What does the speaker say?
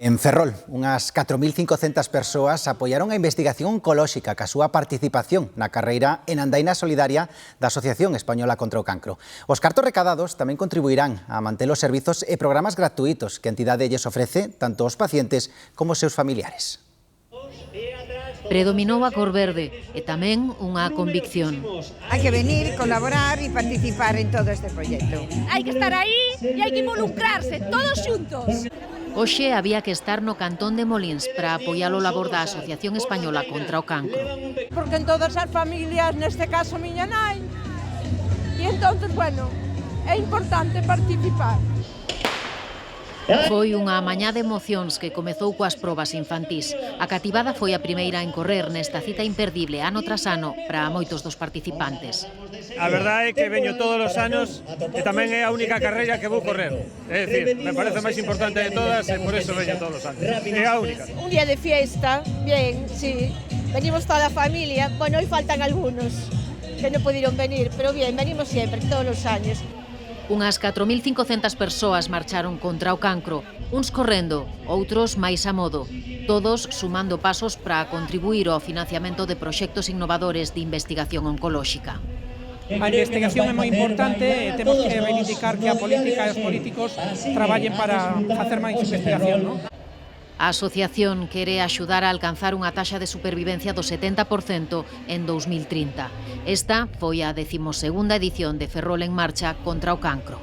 En Ferrol, unhas 4.500 persoas apoiaron a investigación oncolóxica ca súa participación na carreira en andaina solidaria da Asociación Española contra o Cancro. Os cartos recadados tamén contribuirán a manter os servizos e programas gratuitos que a entidade lles ofrece tanto aos pacientes como aos seus familiares. Predominou a cor verde e tamén unha convicción. Hai que venir, colaborar e participar en todo este proxecto. Hai que estar aí e hai que involucrarse, todos xuntos. Hoxe había que estar no cantón de Molins para apoiar o labor da Asociación Española contra o Cancro. Porque en todas as familias, neste caso miña nai, e entonces, bueno, é importante participar. Foi unha mañá de emocións que comezou coas probas infantís. A cativada foi a primeira en correr nesta cita imperdible ano tras ano para moitos dos participantes. A verdade é que veño todos os anos e tamén é a única carreira que vou correr. É dicir, me parece máis importante de todas e por eso veño todos os anos. É a única. Un día de fiesta, bien, sí. Venimos toda a familia, bueno, hoy faltan algunos que non pudieron venir, pero bien, venimos sempre, todos os años. Unhas 4.500 persoas marcharon contra o cancro, uns correndo, outros máis a modo, todos sumando pasos para contribuir ao financiamento de proxectos innovadores de investigación oncolóxica. A investigación é moi importante e temos que reivindicar que a política e os políticos traballen para facer máis investigación, non? A asociación quere axudar a alcanzar unha taxa de supervivencia do 70% en 2030. Esta foi a 12ª edición de Ferrol en Marcha contra o Cancro.